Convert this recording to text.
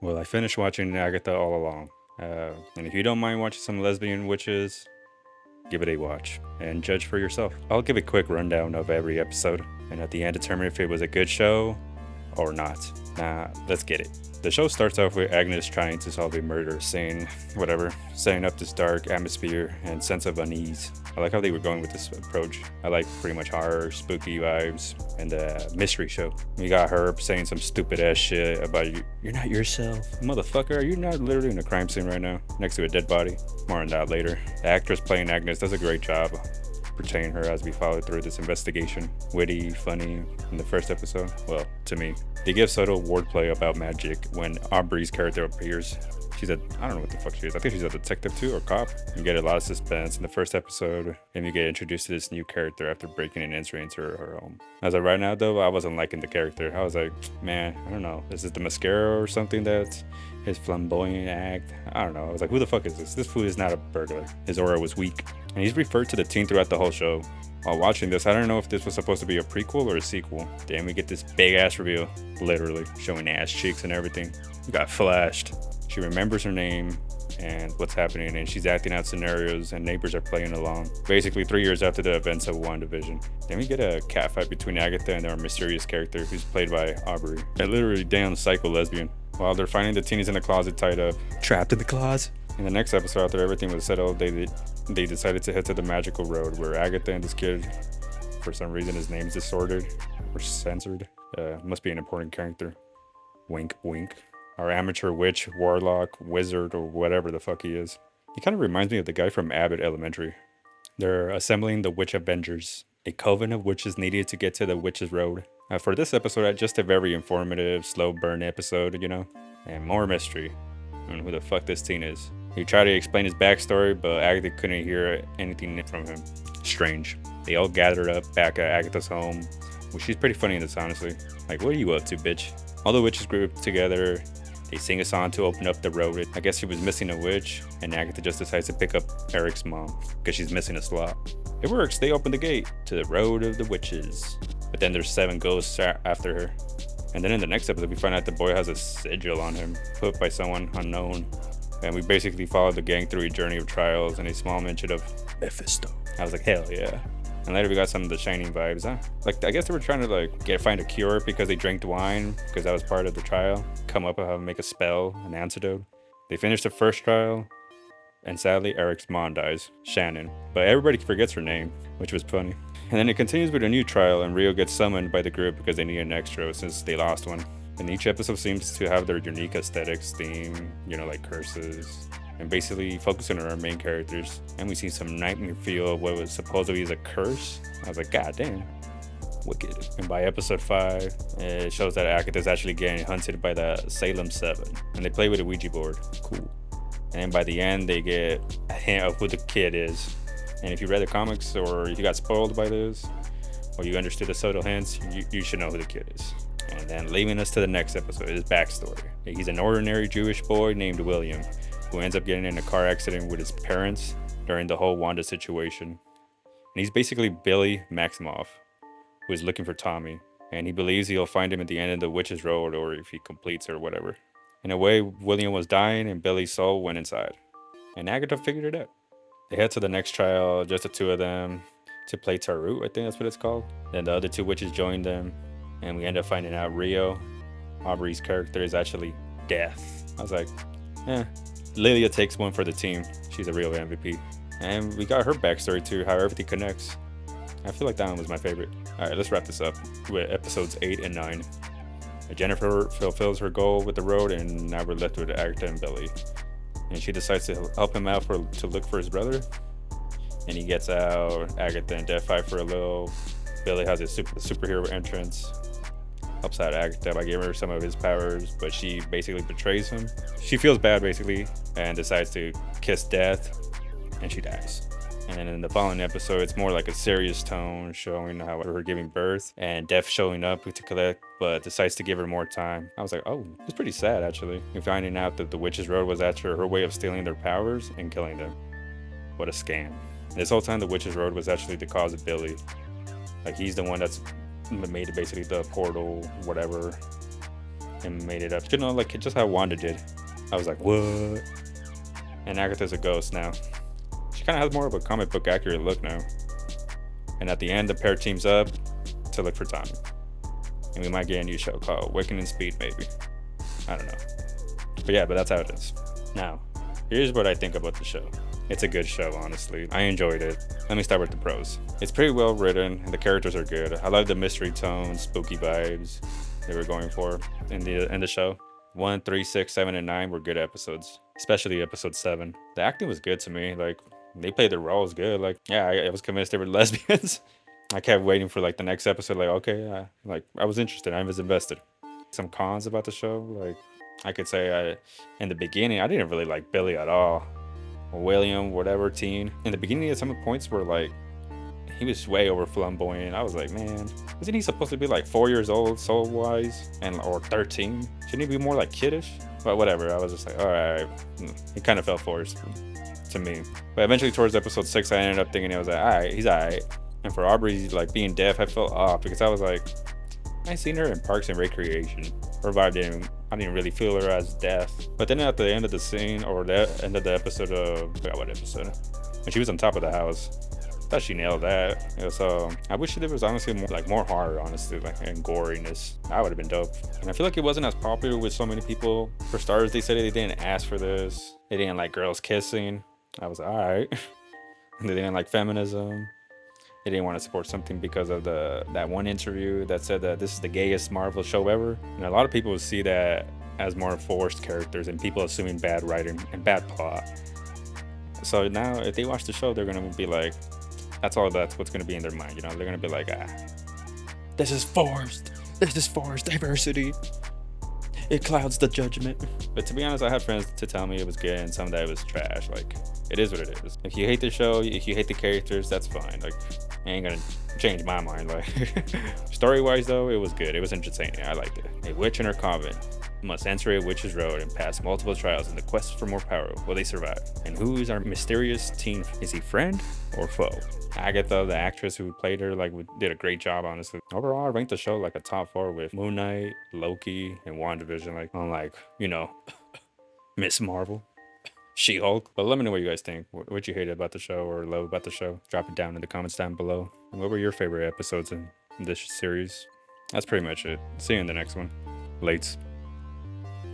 Well, I finished watching Agatha all along. And if you don't mind watching some lesbian witches, give it a watch and judge for yourself. I'll give a quick rundown of every episode, and at the end, determine if it was a good show or not. Nah, let's get it. The show starts off with Agnes trying to solve a murder, saying whatever, setting up this dark atmosphere and sense of unease. I like how they were going with this approach. I like pretty much horror, spooky vibes, and a mystery show. We got her saying some stupid ass shit about you're not yourself. Motherfucker, are you not literally in a crime scene right now? Next to a dead body? More on that later. The actress playing Agnes does a great job portraying her as we follow through this investigation. Witty, funny in the first episode. Well, to me. They give subtle wordplay about magic when Aubrey's character appears. She's a, I don't know what the fuck she is. I think she's a detective too, or cop. You get a lot of suspense in the first episode, and you get introduced to this new character after breaking and entering into her home. As of right now, though, I wasn't liking the character. I was like, man, I don't know. Is it the mascara or something that's his flamboyant act? I don't know. I was like, who the fuck is this? This fool is not a burglar. His aura was weak. And he's referred to the teen throughout the whole show. While watching this, I don't know if this was supposed to be a prequel or a sequel. Then we get this big ass reveal, literally, showing ass cheeks and everything. We got flashed. She remembers her name and what's happening, and she's acting out scenarios, and neighbors are playing along. Basically, 3 years after the events of WandaVision. Then we get a catfight between Agatha and our mysterious character, who's played by Aubrey. A literally damn psycho lesbian. While they're finding the teenies in the closet tied up. Trapped in the closet? In the next episode, after everything was settled, they decided to head to the magical road where Agatha and this kid, for some reason his name's distorted or censored, must be an important character. Wink, wink. Our amateur witch, warlock, wizard, or whatever the fuck he is. He kind of reminds me of the guy from Abbott Elementary. They're assembling the Witch Avengers, a coven of witches needed to get to the Witch's Road. For this episode, just a very informative, slow burn episode, you know, and more mystery on who the fuck this teen is. He tried to explain his backstory, but Agatha couldn't hear anything from him. Strange. They all gathered up back at Agatha's home. Well, she's pretty funny in this, honestly. Like, what are you up to, bitch? All the witches grouped together. They sing a song to open up the road. I guess she was missing a witch, and Agatha just decides to pick up Eric's mom because she's missing a slot. It works. They open the gate to the road of the witches. But then there's 7 ghosts after her. And then in the next episode, we find out the boy has a sigil on him, put by someone unknown. And we basically follow the gang through a journey of trials and a small mention of Mephisto. I was like, hell yeah. And later we got some of the Shining vibes, huh? Like, I guess they were trying to find a cure because they drank wine, because that was part of the trial. Come up with how to make a spell, an antidote. They finished the first trial, and sadly, Eric's mom dies, Shannon. But everybody forgets her name, which was funny. And then it continues with a new trial, and Rio gets summoned by the group because they need an extra since they lost one. And each episode seems to have their unique aesthetics, theme, you know, like curses, and basically focusing on our main characters. And we see some nightmare feel of what was supposedly is a curse. I was like, god damn, wicked. And by episode 5, it shows that Agatha is actually getting hunted by the Salem 7, and they play with a Ouija board. Cool. And then by the end, they get a hint of who the kid is. And if you read the comics, or if you got spoiled by this, or you understood the subtle hints, you should know who the kid is. And then leaving us to the next episode, his backstory. He's an ordinary Jewish boy named William, who ends up getting in a car accident with his parents during the whole Wanda situation. And he's basically Billy Maximoff, who is looking for Tommy. And he believes he'll find him at the end of the Witch's Road, or if he completes or whatever. In a way, William was dying and Billy's soul went inside. And Agatha figured it out. They head to the next trial, just the 2 of them, to play Tarot, I think that's what it's called. Then the other 2 witches join them, and we end up finding out Rio, Aubrey's character, is actually Death. I was like, Lilia takes one for the team. She's a real MVP. And we got her backstory too, how everything connects. I feel like that one was my favorite. Alright, let's wrap this up with episodes 8 and 9. Jennifer fulfills her goal with the road, and now we're left with Agatha and Billy. And she decides to help him out to look for his brother. And he gets out. Agatha and Death fight for a little. Billy has a superhero entrance. Helps out Agatha by giving her some of his powers, but she basically betrays him. She feels bad basically and decides to kiss Death, and she dies. And then in the following episode, it's more like a serious tone, showing how her giving birth and Death showing up to collect, but decides to give her more time. I was like, oh, it's pretty sad actually. And finding out that the Witch's Road was actually her way of stealing their powers and killing them. What a scam. This whole time, the Witch's Road was actually the cause of Billy. Like, he's the one that's made basically the portal, whatever. and made it up. You know, like just how Wanda did. I was like, what? And Agatha's a ghost now. She kind of has more of a comic book accurate look now. And at the end, the pair teams up to look for Tommy. And we might get a new show called Wiccan and Speed, maybe. I don't know. But yeah, but that's how it is. Now, here's what I think about the show. It's a good show, honestly. I enjoyed it. Let me start with the pros. It's pretty well written, and the characters are good. I love the mystery tone, spooky vibes they were going for in the show. 1, 3, 6, 7, and 9 were good episodes, especially episode 7. The acting was good to me. Like, they played their roles good. Like, yeah, I was convinced they were lesbians. I kept waiting for like the next episode. Like, okay, like I was interested. I was invested. Some cons about the show, like I could say, in the beginning, I didn't really like Billy at all. William, whatever, teen. In the beginning, at some points were like, he was way over flamboyant. I was like, man, isn't he supposed to be like 4 years old, soul wise, or 13? Shouldn't he be more like kiddish? But whatever. I was just like, all right. It kind of felt forced to me. But eventually, towards episode 6, I ended up thinking I was like, all right, he's all right. And for Aubrey, like being deaf, I felt off because I was like, I seen her in Parks and Recreation. Her vibe I didn't really feel her as deaf. But then at the end of the scene, or the end of the episode of, I forgot what episode, when she was on top of the house, I thought she nailed that. So I wish there was honestly more horror, honestly, like, and goriness. That would have been dope. And I feel like it wasn't as popular with so many people. For starters, they said they didn't ask for this. They didn't like girls kissing. I was all right. They didn't like feminism. They didn't want to support something because of that one interview that said that this is the gayest Marvel show ever. And a lot of people would see that as more forced characters and people assuming bad writing and bad plot. So now if they watch the show, they're going to be like, that's what's going to be in their mind. You know, they're going to be like, this is forced. This is forced diversity. It clouds the judgment. But to be honest, I had friends to tell me it was good and some that it was trash. Like, it is what it is. If you hate the show, if you hate the characters, that's fine. Like, I ain't gonna change my mind. Like, story-wise though, it was good. It was entertaining. I liked it. A witch in her convent must enter a witch's road and pass multiple trials in the quest for more power. Will they survive? And who is our mysterious teen? Is he friend or foe? Agatha, the actress who played her, like, did a great job, honestly. Overall, I ranked the show like a top 4 with Moon Knight, Loki, and WandaVision. Like, unlike, you know, Miss Marvel, She-Hulk. But let me know what you guys think. What you hated about the show or love about the show. Drop it down in the comments down below. And what were your favorite episodes in this series? That's pretty much it. See you in the next one. Lates.